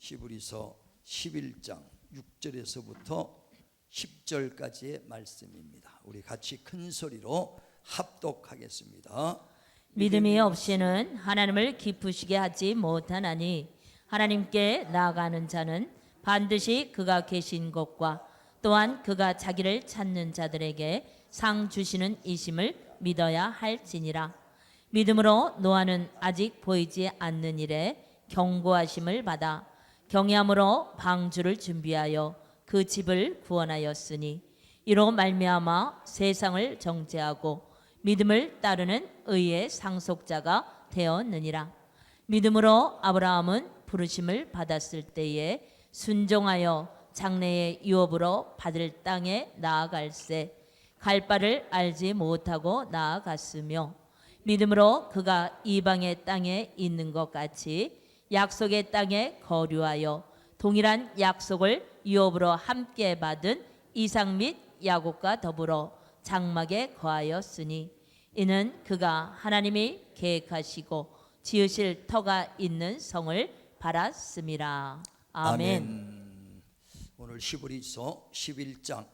히브리서 11장 6절에서부터 10절까지의 말씀입니다. 우리 같이 큰 소리로 합독하겠습니다. 믿음이 없이는 하나님을 기쁘시게 하지 못하나니 하나님께 나아가는 자는 반드시 그가 계신 것과 또한 그가 자기를 찾는 자들에게 상 주시는 이심을 믿어야 할지니라. 믿음으로 노아는 아직 보이지 않는 일에 경고하심을 받아 경외함으로 방주를 준비하여 그 집을 구원하였으니 이로 말미암아 세상을 정죄하고 믿음을 따르는 의의 상속자가 되었느니라. 믿음으로 아브라함은 부르심을 받았을 때에 순종하여 장래의 유업으로 받을 땅에 나아갈새 갈 바를 알지 못하고 나아갔으며 믿음으로 그가 이방의 땅에 있는 것 같이 약속의 땅에 거류하여 동일한 약속을 유업으로 함께 받은 이삭 및 야곱과 더불어 장막에 거하였으니 이는 그가 하나님이 계획하시고 지으실 터가 있는 성을 바랐음이라. 아멘. 오늘 히브리서 11장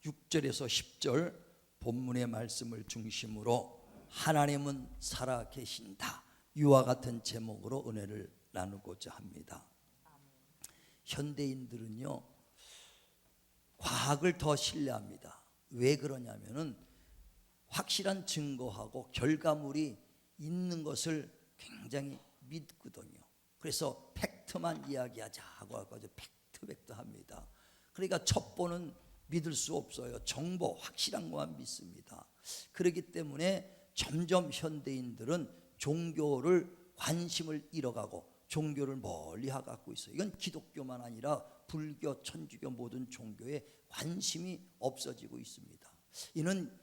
6절에서 10절 본문의 말씀을 중심으로 하나님은 살아계신다, 이와 같은 제목으로 은혜를 나누고자 합니다. 현대인들은요, 과학을 더 신뢰합니다. 왜 그러냐면은 확실한 증거하고 결과물이 있는 것을 굉장히 믿거든요. 그래서 팩트만 이야기하자고 하고 팩트 합니다. 그러니까 첩보는 믿을 수 없어요. 정보 확실한 것만 믿습니다. 그렇기 때문에 점점 현대인들은 종교를 관심을 잃어가고 종교를 멀리 하고 있어요. 이건 기독교만 아니라 불교, 천주교 모든 종교에 관심이 없어지고 있습니다. 이는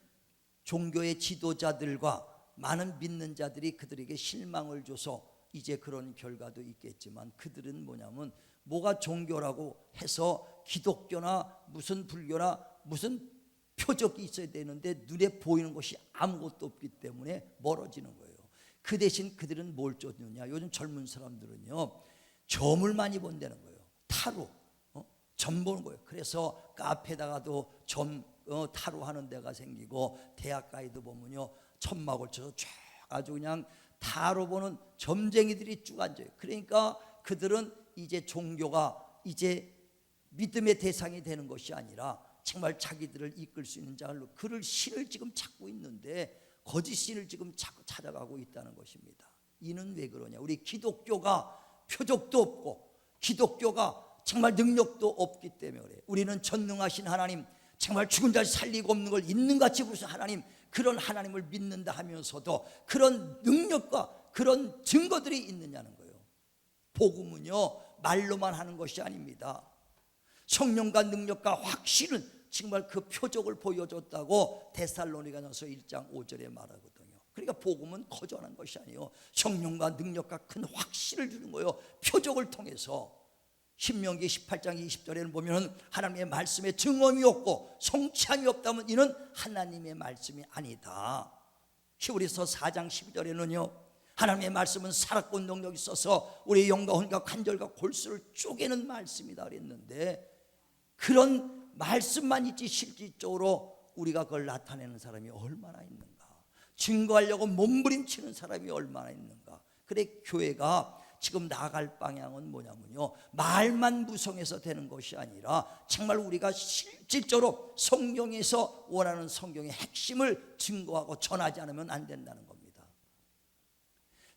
종교의 지도자들과 많은 믿는 자들이 그들에게 실망을 줘서 이제 그런 결과도 있겠지만, 그들은 뭐냐면 뭐가 종교라고 해서 기독교나 무슨 불교나 무슨 표적이 있어야 되는데 눈에 보이는 것이 아무것도 없기 때문에 멀어지는 거예요. 그 대신 그들은 뭘 쫓느냐, 요즘 젊은 사람들은요 점을 많이 본다는 거예요. 타로, 점 보는 거예요. 그래서 카페다가도 점 타로 하는 데가 생기고, 대학가에도 보면요 천막을 쳐서 쫙 아주 그냥 타로 보는 점쟁이들이 쭉 앉아요. 그러니까 그들은 이제 종교가 이제 믿음의 대상이 되는 것이 아니라 정말 자기들을 이끌 수 있는 자로 그를 신을 지금 찾고 있는데, 거짓 신을 지금 찾아가고 있다는 것입니다. 이는 왜 그러냐, 우리 기독교가 표적도 없고 기독교가 정말 능력도 없기 때문에 그래요. 우리는 전능하신 하나님, 정말 죽은 자를 살리고 없는 걸 있는 같이 부르신 하나님, 그런 하나님을 믿는다 하면서도 그런 능력과 그런 증거들이 있느냐는 거예요. 복음은요 말로만 하는 것이 아닙니다. 성령과 능력과 확신은 정말 그 표적을 보여줬다고 데살로니가전서 1장 5절에 말하거든요. 그러니까 복음은 거절한 것이 아니에요. 성령과 능력과 큰 확신을 주는 거예요. 표적을 통해서. 신명기 18장 20절에는 보면 하나님의 말씀에 증언이 없고 성취함이 없다면 이는 하나님의 말씀이 아니다. 히브리서 4장 12절에는요 하나님의 말씀은 살았고 능력이 있어서 우리의 영과 혼과 관절과 골수를 쪼개는 말씀이다 그랬는데, 그런 말씀만 있지 실질적으로 우리가 그걸 나타내는 사람이 얼마나 있는가, 증거하려고 몸부림치는 사람이 얼마나 있는가. 그래 교회가 지금 나갈 방향은 뭐냐면요, 말만 무성해서 되는 것이 아니라 정말 우리가 실질적으로 성경에서 원하는 성경의 핵심을 증거하고 전하지 않으면 안 된다는 겁니다.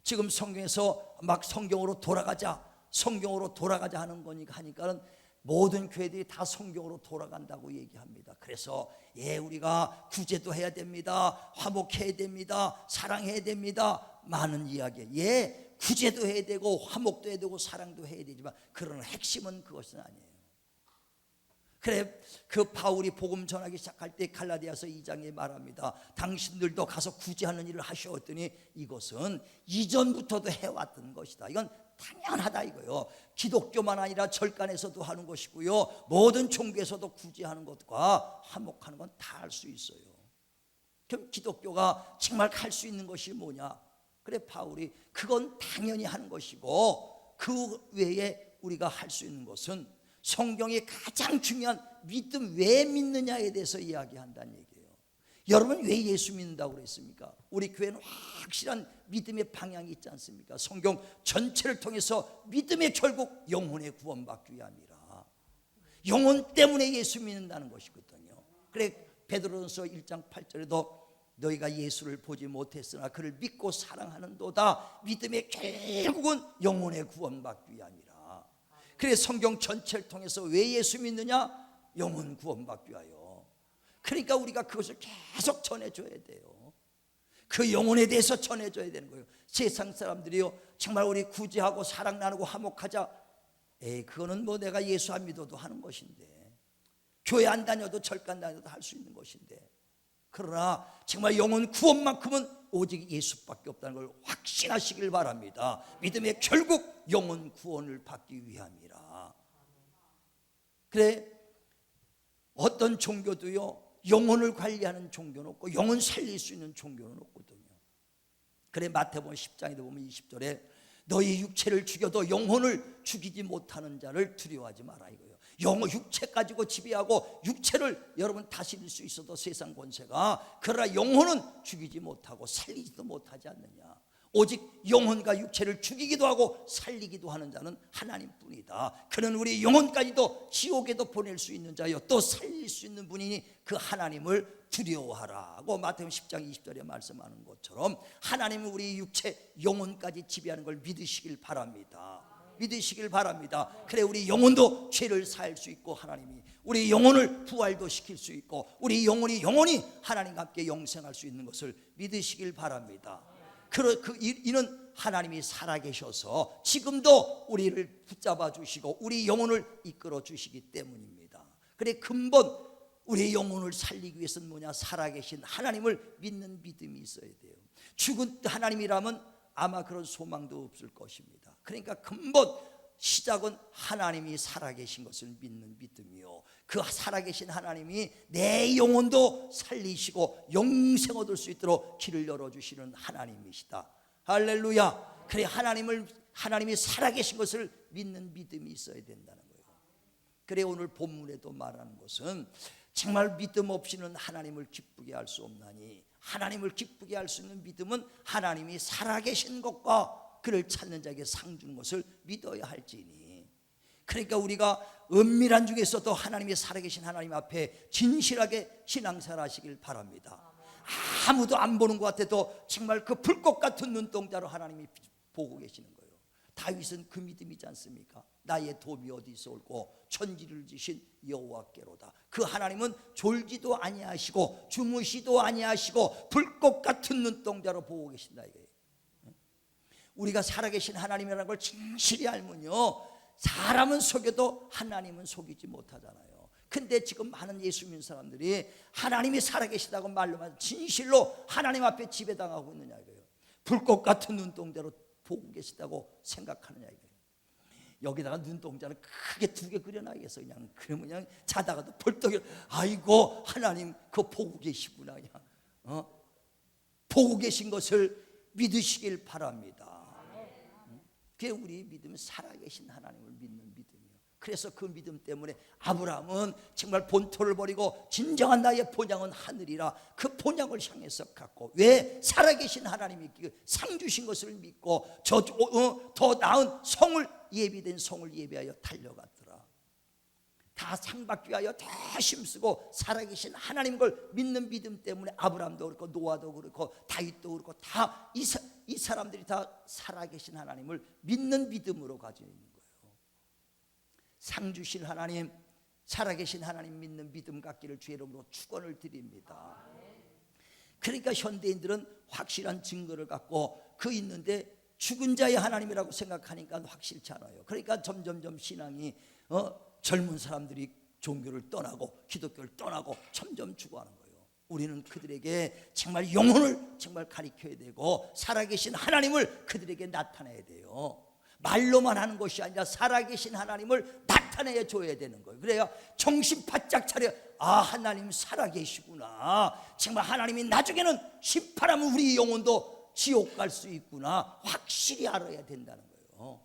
지금 성경에서 막 성경으로 돌아가자 하는 거니까 하니까는 모든 교회들이 다 성경으로 돌아간다고 얘기합니다. 그래서 우리가 구제도 해야 됩니다, 화목해야 됩니다, 사랑해야 됩니다, 많은 이야기. 구제도 해야 되고 화목도 해야 되고 사랑도 해야 되지만 그러나 핵심은 그것은 아니에요. 그래 그 바울이 복음 전하기 시작할 때 갈라디아서 2장에 말합니다. 당신들도 가서 구제하는 일을 하셨더니 이것은 이전부터도 해왔던 것이다. 이건 당연하다 이거요. 기독교만 아니라 절간에서도 하는 것이고요, 모든 종교에서도 구제하는 것과 화목하는 건 다 할 수 있어요. 그럼 기독교가 정말 갈 수 있는 것이 뭐냐? 그래 바울이 그건 당연히 하는 것이고 그 외에 우리가 할 수 있는 것은 성경의 가장 중요한 믿음, 왜 믿느냐에 대해서 이야기한다는 얘기예요. 여러분 왜 예수 믿는다고 그랬습니까? 우리 교회는 확실한 믿음의 방향이 있지 않습니까? 성경 전체를 통해서 믿음의 결국 영혼의 구원받기 위함이라. 영혼 때문에 예수 믿는다는 것이거든요. 그래 베드로전서 1장 8절에도 너희가 예수를 보지 못했으나 그를 믿고 사랑하는도다. 믿음의 결국은 영혼의 구원받기 위함이라. 그래 성경 전체를 통해서 왜 예수 믿느냐? 영혼 구원받기 위하여. 그러니까 우리가 그것을 계속 전해줘야 돼요. 그 영혼에 대해서 전해줘야 되는 거예요. 세상 사람들이요 정말 우리 구제하고 사랑 나누고 화목하자, 그거는 뭐 내가 예수 안 믿어도 하는 것인데, 교회 안 다녀도 절간 다녀도 할 수 있는 것인데, 그러나 정말 영혼 구원만큼은 오직 예수밖에 없다는 걸 확신하시길 바랍니다. 믿음의 결국 영혼 구원을 받기 위함이라. 그래 어떤 종교도요 영혼을 관리하는 종교는 없고 영혼 살릴 수 있는 종교는 없거든요. 그래 마태복음 10장에도 보면 20절에 너희 육체를 죽여도 영혼을 죽이지 못하는 자를 두려워하지 마라 이거예요. 육체 가지고 지배하고 육체를 여러분 다스릴 수 있어도 세상 권세가, 그러나 영혼은 죽이지 못하고 살리지도 못하지 않느냐. 오직 영혼과 육체를 죽이기도 하고 살리기도 하는 자는 하나님뿐이다. 그는 우리 영혼까지도 지옥에도 보낼 수 있는 자요 또 살릴 수 있는 분이니 그 하나님을 두려워하라고 마태복음 10장 20절에 말씀하는 것처럼 하나님은 우리 육체 영혼까지 지배하는 걸 믿으시길 바랍니다. 믿으시길 바랍니다. 그래 우리 영혼도 죄를 사할 수 있고 하나님이 우리 영혼을 부활도 시킬 수 있고 우리 영혼이 영원히 하나님과 함께 영생할 수 있는 것을 믿으시길 바랍니다. 이는 하나님이 살아계셔서 지금도 우리를 붙잡아 주시고 우리 영혼을 이끌어 주시기 때문입니다. 그래 근본 우리의 영혼을 살리기 위해서는 뭐냐? 살아계신 하나님을 믿는 믿음이 있어야 돼요. 죽은 하나님이라면 아마 그런 소망도 없을 것입니다. 그러니까 근본 시작은 하나님이 살아계신 것을 믿는 믿음이요 그 살아계신 하나님이 내 영혼도 살리시고 영생 얻을 수 있도록 길을 열어주시는 하나님이시다. 할렐루야. 그래 하나님이 살아계신 것을 믿는 믿음이 있어야 된다는 거예요. 그래 오늘 본문에도 말하는 것은 정말 믿음 없이는 하나님을 기쁘게 할 수 없나니 하나님을 기쁘게 할 수 있는 믿음은 하나님이 살아계신 것과 그를 찾는 자에게 상 주는 것을 믿어야 할지니. 그러니까 우리가 은밀한 중에서도 하나님이 살아계신 하나님 앞에 진실하게 신앙생활 하시길 바랍니다. 아무도 안 보는 것 같아도 정말 그 불꽃 같은 눈동자로 하나님이 보고 계시는 거예요. 다윗은 그 믿음이지 않습니까? 나의 도움이 어디서 올고 천지를 지신 여호와께로다. 그 하나님은 졸지도 아니하시고 주무시도 아니하시고 불꽃 같은 눈동자로 보고 계신다 이거예요. 우리가 살아계신 하나님이라는 걸 진실히 알면요 사람은 속여도 하나님은 속이지 못하잖아요. 근데 지금 많은 예수 믿는 사람들이 하나님이 살아계시다고 말로만 진실로 하나님 앞에 지배당하고 있느냐 이거예요. 불꽃 같은 눈동자로 보고 계시다고 생각하느냐 이거예요. 여기다가 눈동자를 크게 2개 그려놔야겠어. 그냥 자다가도 벌떡 아이고 하나님 그거 보고 계시구나. 그냥 보고 계신 것을 믿으시길 바랍니다. 그게 우리 믿음은 살아계신 하나님을 믿는 믿음이에요. 그래서 그 믿음 때문에 아브라함은 정말 본토를 버리고 진정한 나의 본향은 하늘이라 그 본향을 향해서 갔고, 왜? 살아계신 하나님이 상 주신 것을 믿고 더 나은 성을 예비된 성을 예비하여 달려갔더라. 다 상받기 위하여 더 힘쓰고 살아계신 하나님 걸 믿는 믿음 때문에 아브라함도 그렇고 노아도 그렇고 다윗도 그렇고 다 이 사람들이 다 살아계신 하나님을 믿는 믿음으로 가지고 있는 거예요. 상 주신 하나님, 살아계신 하나님 믿는 믿음 갖기를 주의 이름으로 축원을 드립니다. 그러니까 현대인들은 확실한 증거를 갖고 그 있는데 죽은 자의 하나님이라고 생각하니까 확실치 않아요. 그러니까 점점점 신앙이 젊은 사람들이 종교를 떠나고 기독교를 떠나고 점점 죽어가는 거예요. 우리는 그들에게 정말 영혼을 정말 가르쳐야 되고 살아계신 하나님을 그들에게 나타내야 돼요. 말로만 하는 것이 아니라 살아계신 하나님을 나타내 줘야 되는 거예요. 그래야 정신 바짝 차려, 하나님 살아계시구나, 정말 하나님이 나중에는 심판하면 우리 영혼도 지옥 갈 수 있구나 확실히 알아야 된다는 거예요.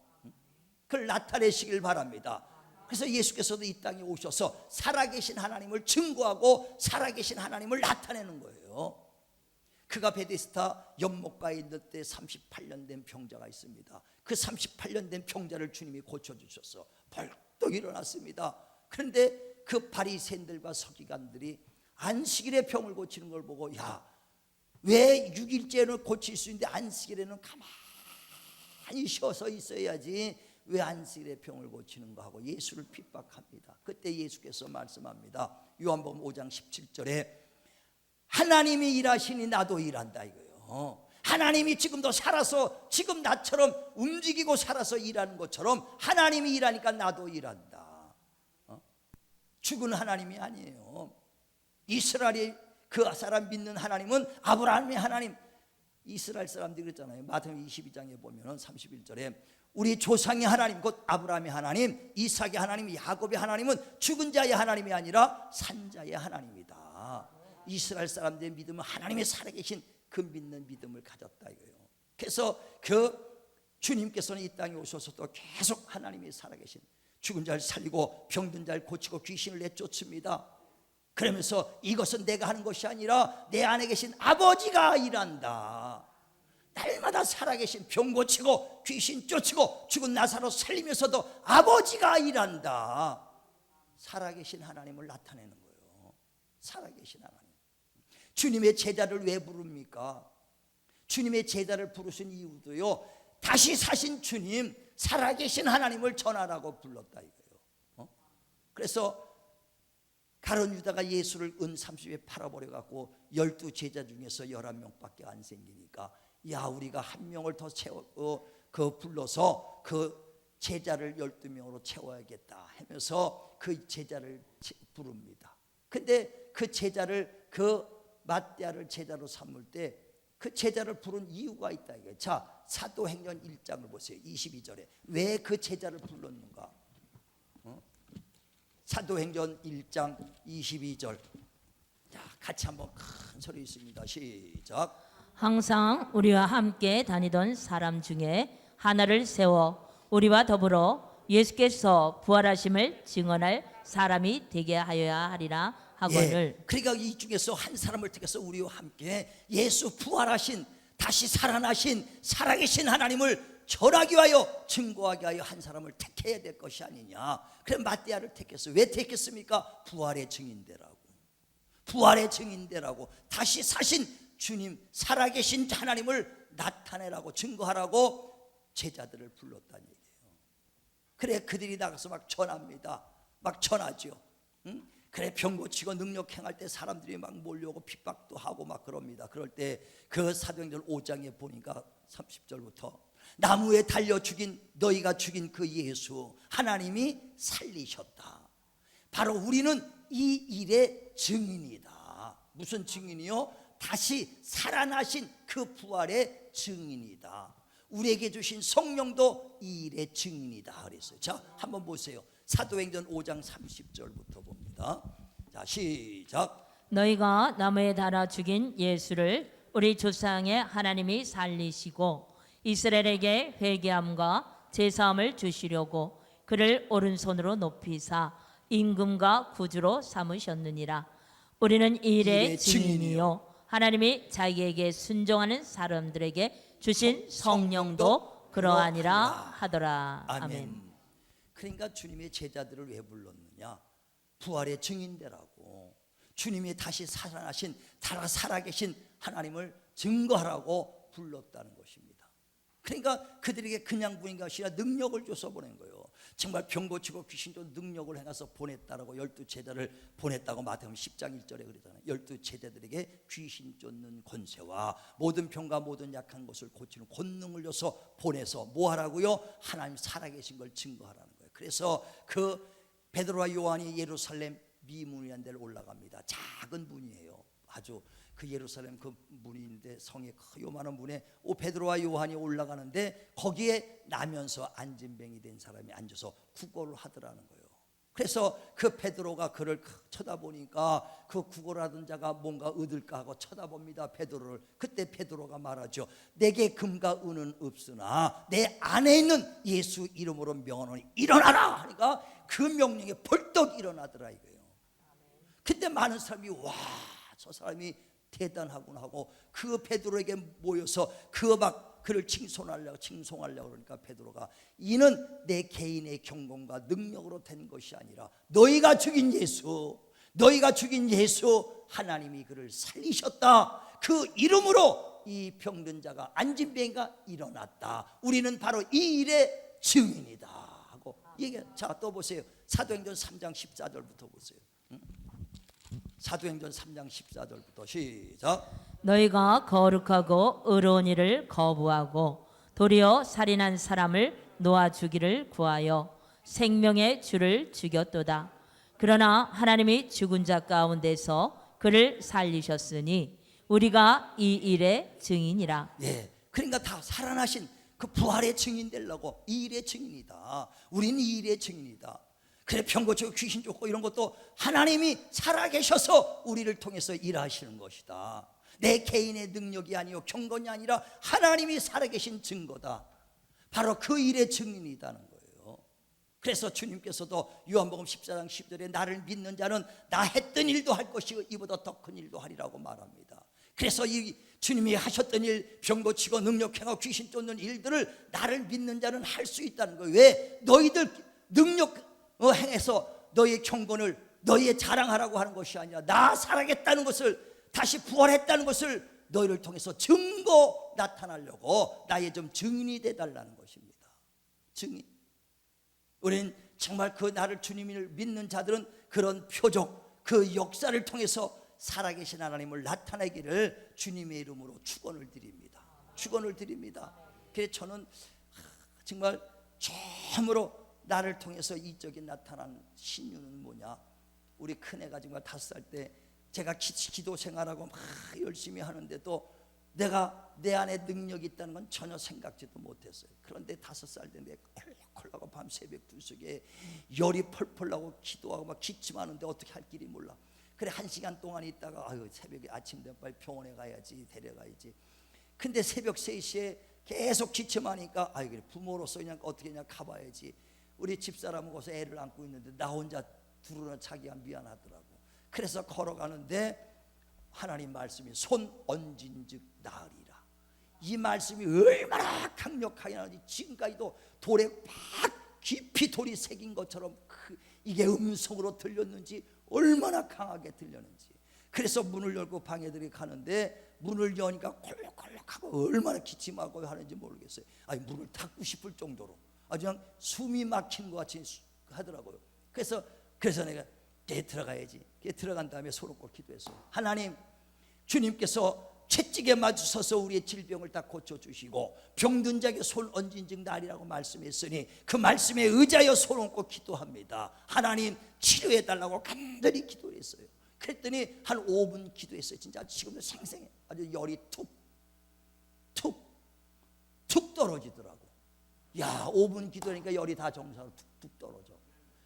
그걸 나타내시길 바랍니다. 그래서 예수께서도 이 땅에 오셔서 살아계신 하나님을 증거하고 살아계신 하나님을 나타내는 거예요. 그가 베데스다 연못가에 있는 때 38년 된 병자가 있습니다. 그 38년 된 병자를 주님이 고쳐주셔서 벌떡 일어났습니다. 그런데 그 바리새인들과 서기관들이 안식일에 병을 고치는 걸 보고, 야, 왜 6일째는 고칠 수 있는데 안식일에는 가만히 쉬어서 있어야지, 왜 안식일에 병을 고치는가 하고 예수를 핍박합니다. 그때 예수께서 말씀합니다. 요한복음 5장 17절에 하나님이 일하시니 나도 일한다 이거예요. 하나님이 지금도 살아서 지금 나처럼 움직이고 살아서 일하는 것처럼 하나님이 일하니까 나도 일한다. 죽은 하나님이 아니에요. 이스라엘이 그 사람 믿는 하나님은 아브라함의 하나님. 이스라엘 사람들이 그랬잖아요. 마태복음 22장에 보면 31절에 우리 조상의 하나님 곧 아브라함의 하나님, 이삭의 하나님, 야곱의 하나님은 죽은 자의 하나님이 아니라 산 자의 하나님이다. 이스라엘 사람들의 믿음은 하나님의 살아계신 그 믿는 믿음을 가졌다 이거예요. 그래서 그 주님께서는 이 땅에 오셔서도 계속 하나님이 살아계신, 죽은 자를 살리고 병든 자를 고치고 귀신을 내쫓습니다. 그러면서 이것은 내가 하는 것이 아니라 내 안에 계신 아버지가 일한다. 날마다 살아계신, 병 고치고 귀신 쫓고 죽은 나사로 살리면서도 아버지가 일한다. 살아계신 하나님을 나타내는 거예요. 살아계신 하나님. 주님의 제자를 왜 부릅니까? 주님의 제자를 부르신 이유도요, 다시 사신 주님, 살아계신 하나님을 전하라고 불렀다 이거예요. 그래서 가룟 유다가 예수를 은 30에 팔아버려 갖고 12 제자 중에서 11명밖에 안 생기니까, 야, 우리가 한 명을 더 불러서 그 제자를 12명으로 채워야겠다 하면서 그 제자를 부릅니다. 근데 그 제자를, 그 맏대아를 제자로 삼을 때 그 제자를 부른 이유가 있다 이거예요. 자, 사도행전 1장을 보세요. 22절에 왜 그 제자를 불렀는가? 사도행전 1장 22절. 자, 같이 한번 큰 소리 있습니다. 시작. 항상 우리와 함께 다니던 사람 중에 하나를 세워 우리와 더불어 예수께서 부활하심을 증언할 사람이 되게 하여야 하리라 하거늘. 그러니까 이 중에서 한 사람을 택해서 우리와 함께 예수 부활하신, 다시 살아나신 살아계신 하나님을 전하기 위하여, 증거하기 위하여 한 사람을 택해야 될 것이 아니냐. 그래 맏대아를 택했어. 왜 택했습니까? 부활의 증인되라고. 부활의 증인되라고. 다시 사신 주님, 살아계신 하나님을 나타내라고, 증거하라고 제자들을 불렀다는 얘기예요. 그래 그들이 나가서 막 전합니다. 막 전하죠. 응? 그래 병 고치고 능력 행할 때 사람들이 막 몰려오고 핍박도 하고 막 그럽니다. 그럴 때 그 사도행전 5장에 보니까 30절부터 나무에 달려 죽인, 너희가 죽인 그 예수 하나님이 살리셨다. 바로 우리는 이 일의 증인이다. 무슨 증인이요? 다시 살아나신 그 부활의 증인이다. 우리에게 주신 성령도 이 일의 증인이다 그랬어요. 자, 한번 보세요. 사도행전 5장 30절부터 봅니다. 자, 시작. 너희가 나무에 달아 죽인 예수를 우리 조상의 하나님이 살리시고 이스라엘에게 회개함과 제사함을 주시려고 그를 오른손으로 높이사 임금과 구주로 삼으셨느니라. 우리는 이 일의 증인이요 하나님이 자기에게 순종하는 사람들에게 주신 성령도 그러하니라 하더라. 아멘. 그러니까 주님의 제자들을 왜 불렀느냐? 부활의 증인되라고, 주님이 다시 살아나신, 살아계신 하나님을 증거하라고 불렀다는 것입니다. 그러니까 그들에게 그냥 보낸 것이 아니라 능력을 줘서 보낸 거예요. 정말 병 고치고 귀신도 능력을 행해서 보냈다라고 12 제자를 보냈다고 마태복음 10장 1절에 그러잖아요. 12 제자들에게 귀신 쫓는 권세와 모든 병과 모든 약한 것을 고치는 권능을 줘서 보내서 뭐 하라고요? 하나님 살아계신 걸 증거하라는 거예요. 그래서 그 베드로와 요한이 예루살렘 미문이라는 데를 올라갑니다. 작은 문이에요. 아주 그 예루살렘 그 문인데 성에 요만한 문에 베드로와 요한이 올라가는데 거기에 나면서 안진뱅이 된 사람이 앉아서 구걸을 하더라는 거예요. 그래서 그 베드로가 그를 쳐다보니까 그 구걸하던 자가 뭔가 얻을까 하고 쳐다봅니다, 베드로를. 그때 베드로가 말하죠. 내게 금과 은은 없으나 내 안에 있는 예수 이름으로 명하노니 일어나라 하니까 그 명령에 벌떡 일어나더라 이거예요. 그때 많은 사람이 와, 저 사람이 대단하구나 하고 그 베드로에게 모여서 그를 칭송하려고 그러니까 베드로가 이는 내 개인의 경건과 능력으로 된 것이 아니라 너희가 죽인 예수 하나님이 그를 살리셨다. 그 이름으로 이 병든 자가 앉은 병이가 일어났다. 우리는 바로 이 일의 증인이다 하고 얘기해. 자, 또 보세요. 사도행전 3장 14절부터 보세요. 사도행전 3장 14절부터 시작. 너희가 거룩하고 의로운 일을 거부하고 도리어 살인한 사람을 놓아 주기를 구하여 생명의 주를 죽였도다. 그러나 하나님이 죽은 자 가운데서 그를 살리셨으니 우리가 이 일의 증인이라. 예, 그러니까 다 살아나신 그 부활의 증인 되려고 이 일의 증인이다. 우리는 이 일의 증인이다. 그래, 병고치고 귀신 쫓고 이런 것도 하나님이 살아계셔서 우리를 통해서 일하시는 것이다. 내 개인의 능력이 아니요 경건이 아니라 하나님이 살아계신 증거다. 바로 그 일의 증인이라는 거예요. 그래서 주님께서도 요한복음 14장 10절에 나를 믿는 자는 나 했던 일도 할 것이고 이보다 더 큰 일도 하리라고 말합니다. 그래서 이 주님이 하셨던 일, 병고치고 능력행하고 귀신 쫓는 일들을 나를 믿는 자는 할 수 있다는 거예요. 왜? 너희들 능력 행해서 너희의 경건을 너희의 자랑하라고 하는 것이 아니라 나 살아겠다는 것을, 다시 부활했다는 것을 너희를 통해서 증거 나타나려고 나의 좀 증인이 되달라는 것입니다. 증인. 우리는 정말 그 나를 주님을 믿는 자들은 그런 표적, 그 역사를 통해서 살아계신 하나님을 나타내기를 주님의 이름으로 축원을 드립니다. 축원을 드립니다. 그래서 저는 정말 처음으로 나를 통해서 이적이 나타난 신유는 뭐냐? 우리 큰애가 정말 5살 때 제가 기도 생활하고 막 열심히 하는데도 내가 내 안에 능력이 있다는 건 전혀 생각지도 못했어요. 그런데 5살 때 내가 콜록콜록하고 밤 새벽 2시에 열이 펄펄 나고 기도하고 막 기침하는데 어떻게 할 길이 몰라. 그래 1시간 동안 있다가 아유 새벽에 아침 되면 빨리 병원에 가야지, 데려가야지. 근데 새벽 3시에 계속 기침하니까 아유 그래 부모로서 그냥 어떻게 그냥 가봐야지. 우리 집사람은 거기서 애를 안고 있는데 나 혼자 두루는 자기가 미안하더라고. 그래서 걸어가는데 하나님 말씀이 손 얹은즉 나으리라. 이 말씀이 얼마나 강력하게 나오는지 지금까지도 돌에 막 깊이 돌이 새긴 것처럼 이게 음성으로 들렸는지 얼마나 강하게 들렸는지. 그래서 문을 열고 방에 들어가는데 문을 여니까 콜록콜록하고 얼마나 기침하고 하는지 모르겠어요. 아니 문을 닫고 싶을 정도로 아주 그냥 숨이 막힌 것 같이 하더라고요. 그래서 내가 들어가야지. 들어간 다음에 소놓고 기도했어요. 하나님, 주님께서 채찍에 맞서서 우리의 질병을 다 고쳐주시고 병든 자에게 손 얹은 즉 나으리라고 말씀했으니 그 말씀에 의지하여 손 얹고 기도합니다. 하나님 치료해달라고 간절히 기도했어요. 그랬더니 한 5분 기도했어요. 진짜 지금도 생생해. 아주 열이 툭 떨어지더라고. 야, 5분 기도하니까 열이 다 정상으로 툭툭 떨어져.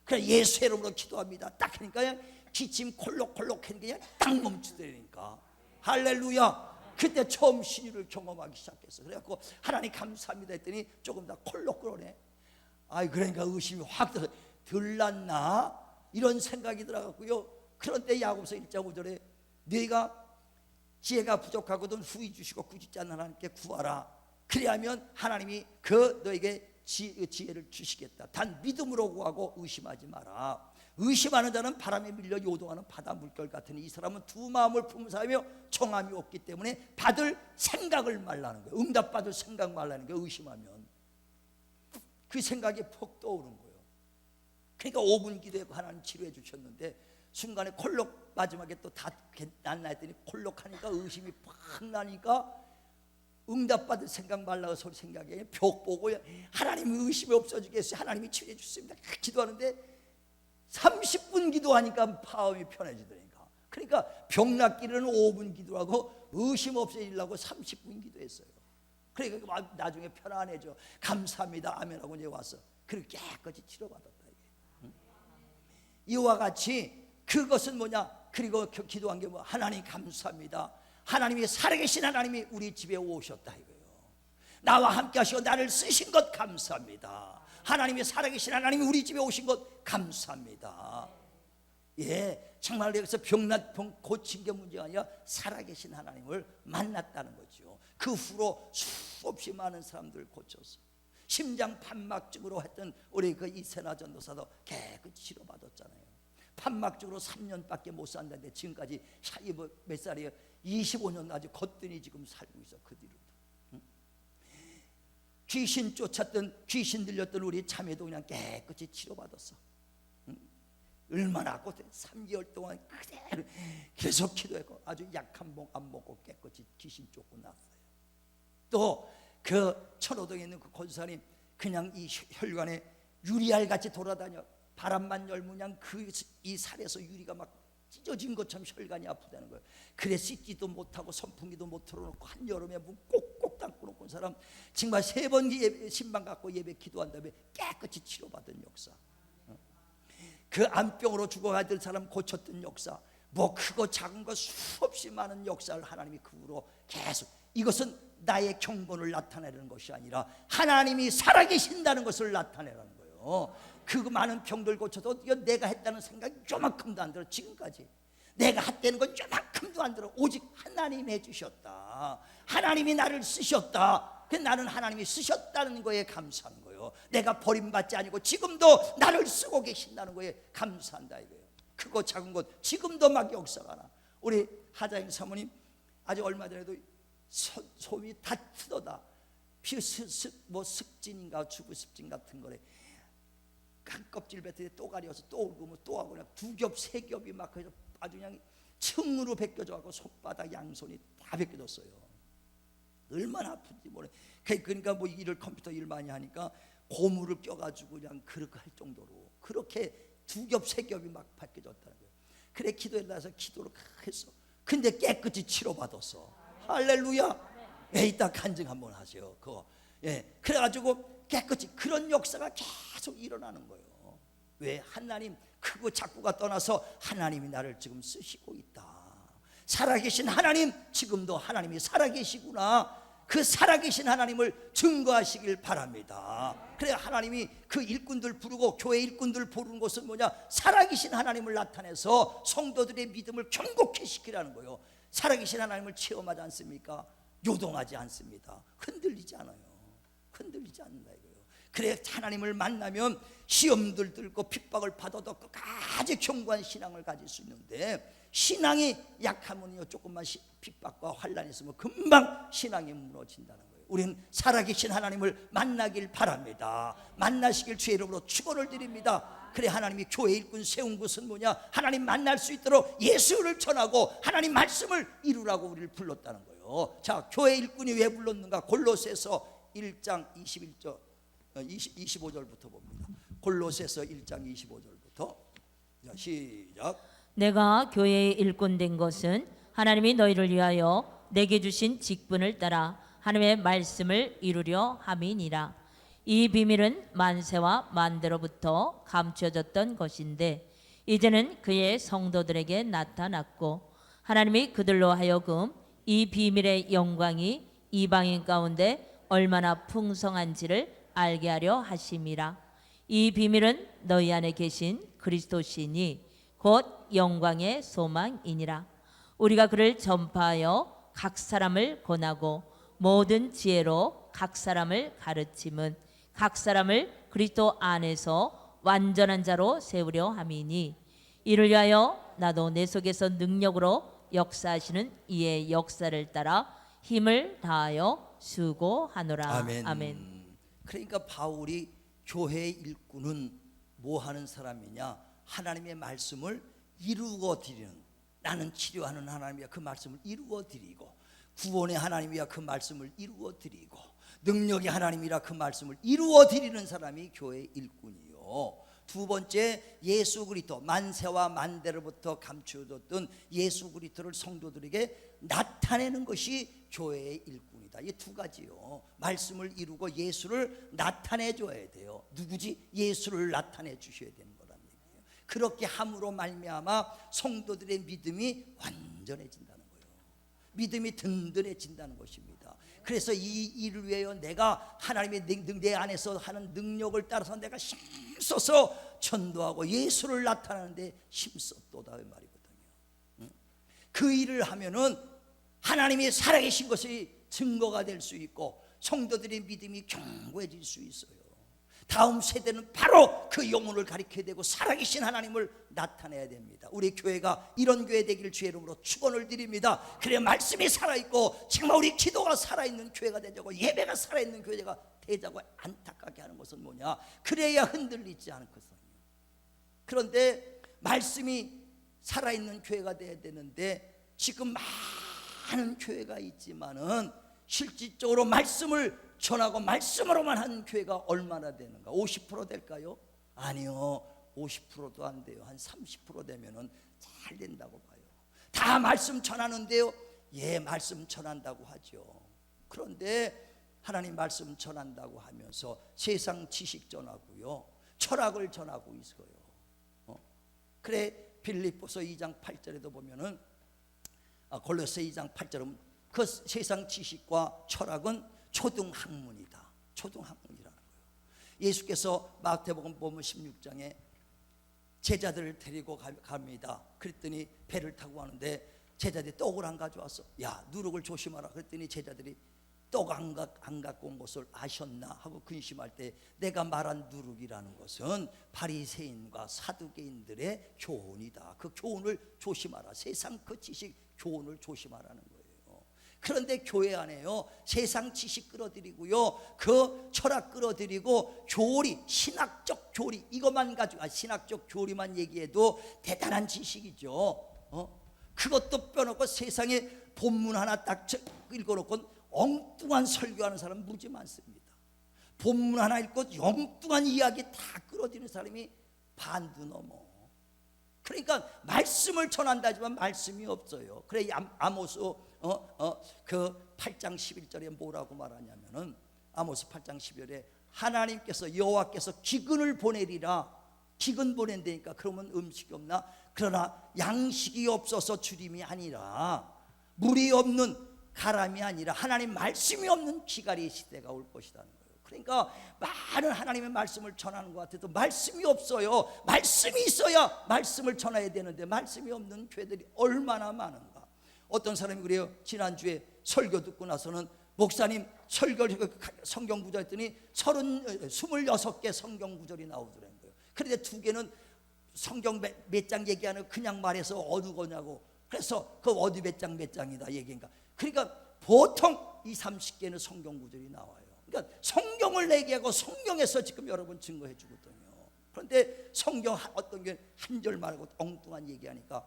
그래 예수의 이름으로 기도합니다. 딱 하니까 그냥 기침 콜록콜록 하니까 그냥 딱 멈추더라니까. 할렐루야. 그때 처음 신유를 경험하기 시작했어. 그래갖고 하나님 감사합니다 했더니 조금 더 콜록 끓어네. 아이 그러니까 의심이 확 들났나 이런 생각이 들어갔고요. 그런데 야고보서 1장 5절에 너희가 지혜가 부족하거든 후히 주시고 꾸짖지 않는 하나님께 구하라. 그리하면 하나님이 너에게 지혜를 주시겠다. 단 믿음으로 구하고 의심하지 마라. 의심하는 자는 바람에 밀려 요동하는 바다 물결 같으니 이 사람은 두 마음을 품사하며 청함이 없기 때문에 받을 생각을 말라는 거예요. 응답받을 생각 말라는 거예요. 의심하면 그 생각이 퍽 떠오른 거예요. 그러니까 5분 기도했고 하나님 치료해 주셨는데 순간에 콜록 마지막에 또 다 낫나 했더니 콜록 하니까 의심이 팍 나니까 응답받을 생각 말라고 소리 생각해. 벽 보고 하나님이 의심이 없어지겠어요. 하나님이 치료해 주셨습니다. 기도하는데 30분 기도하니까 마음이 편해지더라니까. 그러니까 병 낫기는 5분 기도하고 의심 없애지려고 30분 기도했어요. 그러니까 나중에 편안해져. 감사합니다 아멘하고 이제 왔어. 그렇게 깨끗이 치료받았다. 이게. 이와 같이 그것은 뭐냐? 그리고 기도한 게 뭐? 하나님 감사합니다. 하나님이 살아계신 하나님이 우리 집에 오셨다 이거예요. 나와 함께 하시고 나를 쓰신 것 감사합니다. 하나님이 살아계신 하나님이 우리 집에 오신 것 감사합니다. 예, 정말 여기서 병 고친 게 문제가 아니라 살아계신 하나님을 만났다는 거죠. 그 후로 수없이 많은 사람들 고쳤어. 심장 판막증으로 했던 우리 그 이세나 전도사도 깨끗이 치료받았잖아요. 판막증으로 3년밖에 못 산다는데 지금까지 몇 살이에요? 25년 아주 거뜬히 지금 살고 있어. 그 뒤로도. 귀신 쫓았던, 귀신 들렸던 우리 자매도 그냥 깨끗이 치료받았어. 얼마나 고생, 3개월 동안 그대로 계속 기도했고 아주 약한 복 안 먹고 깨끗이 귀신 쫓고 났어요. 또 그 천호동에 있는 그 권사님 그냥 이 혈관에 유리알 같이 돌아다녀. 바람만 열면 그냥 이 살에서 유리가 막 찢어진 것처럼 혈관이 아프다는 거예요. 그래 씻지도 못하고 선풍기도 못 틀어놓고 한여름에 문 꼭꼭 닫고 놓고 온 사람 정말 3번 신방 갖고 예배 기도한 다음에 깨끗이 치료받은 역사. 그 암병으로 죽어가던 사람 고쳤던 역사, 뭐 크고 작은 거 수없이 많은 역사를 하나님이 그 후로 계속, 이것은 나의 경건을 나타내는 것이 아니라 하나님이 살아계신다는 것을 나타내라는 거예요. 그 많은 병들 고쳐도 이거 내가 했다는 생각이 요만큼도 안 들어. 지금까지 내가 했다는 건 요만큼도 안 들어. 오직 하나님이 해주셨다. 하나님이 나를 쓰셨다. 나는 하나님이 쓰셨다는 거에 감사하는 거예요. 내가 버림받지 아니고 지금도 나를 쓰고 계신다는 거에 감사한다 이거예요. 크고 작은 것 지금도 막 역사가 나. 우리 하자영 사모님 아주 얼마 전에도 소위 다 트더다. 뭐 습진인가 주부습진 같은 거래. 한 껍질 뱉을 때 또 가려서 또 울고 또 하고 그냥 2겹 3겹이 막 해서 아주 그냥 층으로 벗겨져 갖고 손바닥 양손이 다 벗겨졌어요. 얼마나 아픈지 모르. 그러니까 뭐 일을 컴퓨터 일 많이 하니까 고무를 껴가지고 그냥 그렇게 할 정도로 그렇게 2겹 3겹이 막 벗겨졌다는 거예요. 그래 기도에 나서 기도를 했어. 근데 깨끗이 치료받았어. 할렐루야. 예, 이따 간증 한번 하세요. 그거. 예, 그래가지고 깨끗이 그런 역사가 계속 일어나는 거예요. 왜? 하나님 크고 작고가 떠나서 하나님이 나를 지금 쓰시고 있다. 살아계신 하나님, 지금도 하나님이 살아계시구나. 그 살아계신 하나님을 증거하시길 바랍니다. 그래 하나님이 그 일꾼들 부르고 교회 일꾼들 부르는 것은 뭐냐? 살아계신 하나님을 나타내서 성도들의 믿음을 경고케 시키라는 거예요. 살아계신 하나님을 체험하지 않습니까? 요동하지 않습니다. 흔들리지 않아요. 흔들리지 않는다 이거예요. 그래 하나님을 만나면 시험들 들고 핍박을 받아도 끝까지 견고한 신앙을 가질 수 있는데, 신앙이 약하면요 조금만 핍박과 환난이 있으면 금방 신앙이 무너진다는 거예요. 우리는 살아계신 하나님을 만나길 바랍니다. 만나시길 주의 이름으로 축원을 드립니다. 그래 하나님이 교회 일꾼 세운 것은 뭐냐? 하나님 만날 수 있도록 예수를 전하고 하나님 말씀을 이루라고 우리를 불렀다는 거예요. 자, 교회 일꾼이 왜 불렀는가? 골로새서 1장 25절부터 봅니다. 골로새서 1장 25절부터 시작. 내가 교회의 일꾼 된 것은 하나님이 너희를 위하여 내게 주신 직분을 따라 하나님의 말씀을 이루려 함이니라. 이 비밀은 만세와 만대로부터 감춰졌던 것인데 이제는 그의 성도들에게 나타났고, 하나님이 그들로 하여금 이 비밀의 영광이 이방인 가운데 얼마나 풍성한지를 알게 하려 하심이라. 이 비밀은 너희 안에 계신 그리스도시니 곧 영광의 소망이니라. 우리가 그를 전파하여 각 사람을 권하고 모든 지혜로 각 사람을 가르침은 각 사람을 그리스도 안에서 완전한 자로 세우려 함이니, 이를 위하여 나도 내 속에서 능력으로 역사하시는 이의 역사를 따라 힘을 다하여 수고하노라. 아멘. 아멘. 그러니까 바울이 교회의 일꾼은 뭐 하는 사람이냐? 하나님의 말씀을 이루어 드리는, 나는 치료하는 하나님이야 그 말씀을 이루어 드리고, 구원의 하나님이야 그 말씀을 이루어 드리고, 능력의 하나님이라 그 말씀을 이루어 드리는 사람이 교회의 일꾼이요. 두 번째, 예수 그리스도, 만세와 만대로부터 감추어졌던 예수 그리스도를 성도들에게 나타내는 것이 교회의 일꾼이다. 이 두 가지요. 말씀을 이루고 예수를 나타내 줘야 돼요. 누구지? 예수를 나타내 주셔야 되는 거란 얘기예요. 그렇게 함으로 말미암아 성도들의 믿음이 완전해진다는 거예요. 믿음이 든든해진다는 것입니다. 그래서 이 일을 위하여 내가 하나님의 내 안에서 하는 능력을 따라서 내가 힘써서 전도하고 예수를 나타내는데 힘썼도다 이 말이거든요. 그 일을 하면은 하나님이 살아계신 것이 증거가 될 수 있고 성도들의 믿음이 견고해질 수 있어요. 다음 세대는 바로 그 영혼을 가리켜야 되고 살아계신 하나님을 나타내야 됩니다. 우리 교회가 이런 교회 되기를 주의 이름으로 축원을 드립니다. 그래야 말씀이 살아있고 정말 우리 기도가 살아있는 교회가 되자고 예배가 살아있는 교회가 되자고 안타깝게 하는 것은 뭐냐? 그래야 흔들리지 않거든요. 그런데 말씀이 살아있는 교회가 돼야 되는데 지금 많은 교회가 있지만은 실질적으로 말씀을 전하고 말씀으로만 한 교회가 얼마나 되는가? 50% 될까요? 아니요, 50%도 안 돼요. 한 30% 되면은 잘 된다고 봐요. 다 말씀 전하는데요, 예, 말씀 전한다고 하죠. 그런데 하나님 말씀 전한다고 하면서 세상 지식 전하고요, 철학을 전하고 있어요. 그래 빌립보서 2장 8절에도 보면은 골로새 2장 8절은 그 세상 지식과 철학은 초등학문이다. 초등학문이라는 거예요. 예수께서 마태복음 보면 16장에 제자들을 데리고 갑니다. 그랬더니 배를 타고 가는데 제자들이 떡을 안 가져왔어. 야, 누룩을 조심하라. 그랬더니 제자들이 떡 안 갖고 온 것을 아셨나 하고 근심할 때 내가 말한 누룩이라는 것은 바리새인과 사두개인들의 교훈이다. 그 교훈을 조심하라. 세상 그 지식 교훈을 조심하라는 거예요. 그런데 교회 안에요, 세상 지식 끌어들이고요, 그 철학 끌어들이고 교리, 신학적 교리 이것만 가지고 신학적 교리만 얘기해도 대단한 지식이죠. 그것도 빼놓고 세상에 본문 하나 딱 읽어놓고 엉뚱한 설교하는 사람 무지 많습니다. 본문 하나 읽고 엉뚱한 이야기 다 끌어들이는 사람이 반도 넘어. 그러니까 말씀을 전한다지만 말씀이 없어요. 그래 아모스 그 8장 11절에 뭐라고 말하냐면은 아모스 8장 11절에 하나님께서 여호와께서 기근을 보내리라. 기근 보낸다니까 그러면 음식이 없나? 그러나 양식이 없어서 주림이 아니라 물이 없는 가람이 아니라 하나님 말씀이 없는 기갈의 시대가 올 것이라는 거예요. 그러니까 많은 하나님의 말씀을 전하는 것 같아도 말씀이 없어요. 말씀이 있어야 말씀을 전해야 되는데 말씀이 없는 교회들이 얼마나 많은가. 어떤 사람이 그래요. 지난주에 설교 듣고 나서는 목사님 설교 성경 구절 했더니 26개 성경 구절이 나오더라는 거예요. 그런데 2개는 성경 몇 장 얘기하는 그냥 말해서 어느 거냐고. 그래서 그 어디 몇 장 몇 장이다 얘기인가. 그러니까 보통 30개는 성경 구절이 나와요. 그러니까 성경을 얘기하고 성경에서 지금 여러분 증거해 주거든요. 그런데 성경 어떤 게 한 절 말고 엉뚱한 얘기하니까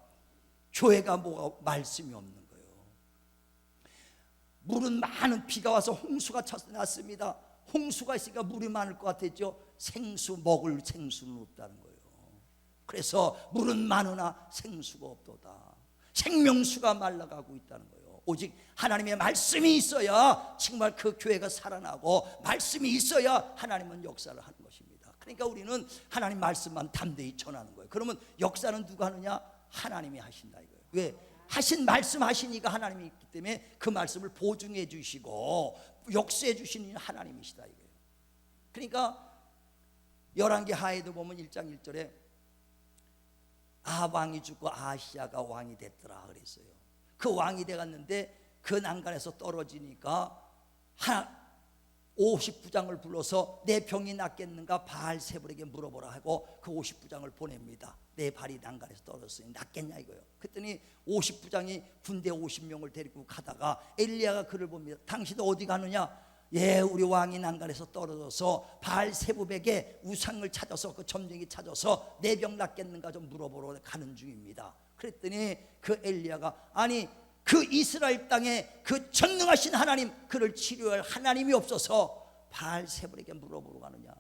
교회가 뭐가 말씀이 없는 거예요. 물은 많은 비가 와서 홍수가 났습니다. 홍수가 있으니까 물이 많을 것 같았죠. 먹을 생수는 없다는 거예요. 그래서 물은 많으나 생수가 없도다. 생명수가 말라가고 있다는 거예요. 오직 하나님의 말씀이 있어야 정말 그 교회가 살아나고 말씀이 있어야 하나님은 역사를 하는 것입니다. 그러니까 우리는 하나님 말씀만 담대히 전하는 거예요. 그러면 역사는 누가 하느냐? 하나님이 하신다 이거예요. 왜? 하신 말씀 하시니까 하나님이 있기 때문에 그 말씀을 보증해 주시고 역사해 주시는 하나님이시다 이거예요. 그러니까 열왕기 하에도 보면 1장 1절에 왕이 죽고 아시아가 왕이 됐더라 그랬어요. 그 왕이 돼갔는데 그 난간에서 떨어지니까 50부장을 불러서 내 병이 낫겠는가 바알세불에게 물어보라 하고 그 50부장을 보냅니다. 내 발이 난간에서 떨어졌으니 낫겠냐 이거예요. 그랬더니 50부장이 군대 50명을 데리고 가다가 엘리야가 그를 봅니다. 당신 어디 가느냐? 예, 우리 왕이 난간에서 떨어져서 바알세불에게 우상을 찾아서 그 점쟁이 찾아서 내 병 낫겠는가 좀 물어보러 가는 중입니다. 그랬더니 그 엘리야가 아니 그 이스라엘 땅에 그 전능하신 하나님 그를 치료할 하나님이 없어서 바알세불에게 물어보러 가느냐?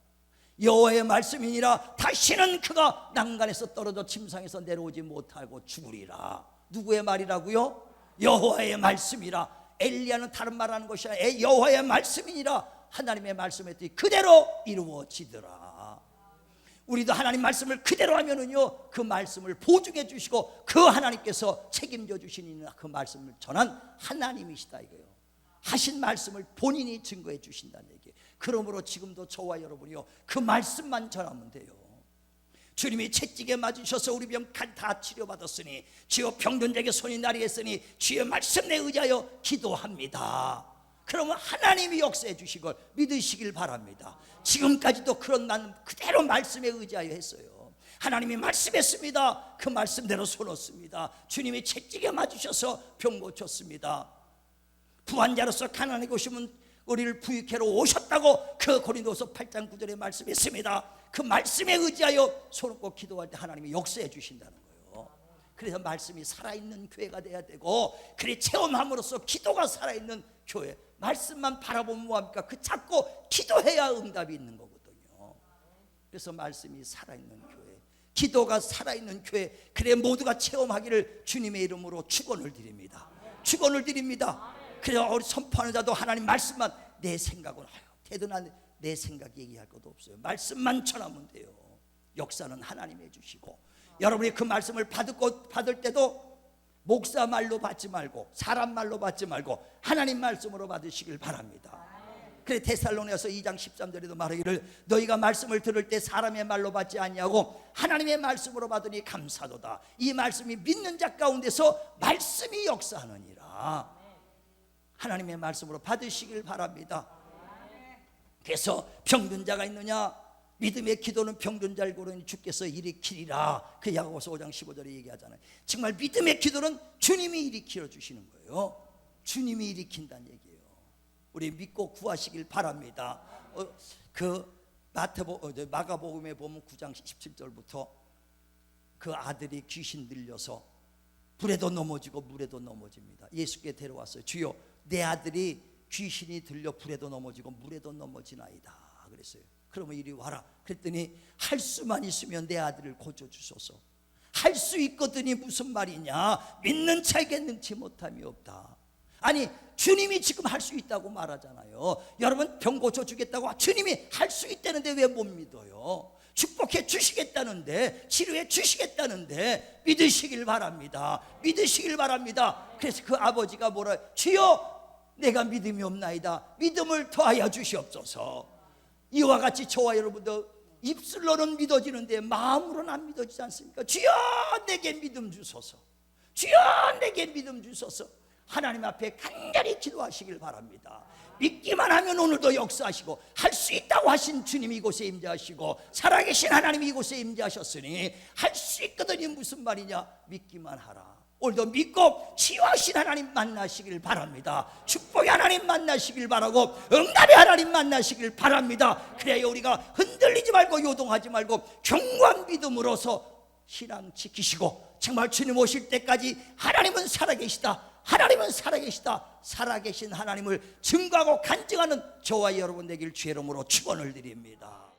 여호와의 말씀이니라 다시는 그가 난간에서 떨어져 침상에서 내려오지 못하고 죽으리라. 누구의 말이라고요? 여호와의 말씀이라. 엘리야는 다른 말하는 것이 아니라 여호와의 말씀이니라. 하나님의 말씀에 그대로 이루어지더라. 우리도 하나님 말씀을 그대로 하면은요, 그 말씀을 보증해 주시고 그 하나님께서 책임져 주시는 그 말씀을 전한 하나님이시다 이거예요. 하신 말씀을 본인이 증거해 주신다는 얘기예요. 그러므로 지금도 저와 여러분이요, 그 말씀만 전하면 돼요. 주님이 채찍에 맞으셔서 우리 병 다 치료받았으니 주여 병든자에게 손이 나리했으니 주의 말씀에 의하여 기도합니다. 그러면 하나님이 역사해 주실 걸 믿으시길 바랍니다. 지금까지도 그런 난 그대로 말씀에 의지하여 했어요. 하나님이 말씀했습니다. 그 말씀대로 손 얹습니다. 주님이 채찍에 맞으셔서 병 고쳤습니다. 부활자로서 가나안에 오시면 우리를 부유케로 오셨다고 그 고린도서 8장 9절에 말씀했습니다. 그 말씀에 의지하여 손 얹고 기도할 때 하나님이 역사해 주신다는 거예요. 그래서 말씀이 살아있는 교회가 돼야 되고, 그래 체험함으로써 기도가 살아있는 교회. 말씀만 바라보면 뭐합니까? 그 찾고 기도해야 응답이 있는 거거든요. 그래서 말씀이 살아있는 교회, 기도가 살아있는 교회, 그래 모두가 체험하기를 주님의 이름으로 축원을 드립니다. 축원을 드립니다. 그래서 우리 선포하는 자도 하나님 말씀만, 내 생각은 대드나 내 생각 얘기할 것도 없어요. 말씀만 전하면 돼요. 역사는 하나님이 해주시고, 여러분이 그 말씀을 받을 때도 목사 말로 받지 말고 사람 말로 받지 말고 하나님 말씀으로 받으시길 바랍니다. 그래 데살로니가서 2장 13절에도 말하기를 너희가 말씀을 들을 때 사람의 말로 받지 아니하고 하나님의 말씀으로 받으니 감사도다. 이 말씀이 믿는 자 가운데서 말씀이 역사하느니라. 하나님의 말씀으로 받으시길 바랍니다. 그래서 병든 자가 있느냐? 믿음의 기도는 병든 자를 고르니 주께서 일으키리라. 그 야고보서 5장 15절에 얘기하잖아요. 정말 믿음의 기도는 주님이 일으켜 주시는 거예요. 주님이 일으킨다는 얘기예요. 우리 믿고 구하시길 바랍니다. 그 마가복음에 보면 9장 17절부터 그 아들이 귀신 들려서 불에도 넘어지고 물에도 넘어집니다. 예수께 데려왔어요. 주여, 내 아들이 귀신이 들려 불에도 넘어지고 물에도 넘어지나이다 그랬어요. 그러면 이리 와라. 그랬더니 할 수만 있으면 내 아들을 고쳐주소서. 할 수 있거든이 무슨 말이냐? 믿는 자에게 능치 못함이 없다. 아니 주님이 지금 할 수 있다고 말하잖아요. 여러분 병 고쳐주겠다고 주님이 할 수 있다는데 왜 못 믿어요? 축복해 주시겠다는데, 치료해 주시겠다는데 믿으시길 바랍니다. 믿으시길 바랍니다. 그래서 그 아버지가 뭐라, 주여 내가 믿음이 없나이다. 믿음을 더하여 주시옵소서. 이와 같이 저와 여러분도 입술로는 믿어지는데 마음으로는 안 믿어지지 않습니까? 주여 내게 믿음 주소서. 주여 내게 믿음 주소서. 하나님 앞에 간절히 기도하시길 바랍니다. 믿기만 하면 오늘도 역사하시고, 할 수 있다고 하신 주님이 이곳에 임재하시고, 살아계신 하나님이 이곳에 임재하셨으니 할 수 있거든이 무슨 말이냐? 믿기만 하라. 오늘도 믿고 치유하신 하나님 만나시길 바랍니다. 축복의 하나님 만나시길 바라고 응답의 하나님 만나시길 바랍니다. 그래야 우리가 흔들리지 말고 요동하지 말고 견고한 믿음으로서 신앙 지키시고, 정말 주님 오실 때까지 하나님은 살아계시다, 하나님은 살아계시다, 살아계신 하나님을 증거하고 간증하는 저와 여러분 되길 주의 이름으로 축원을 드립니다.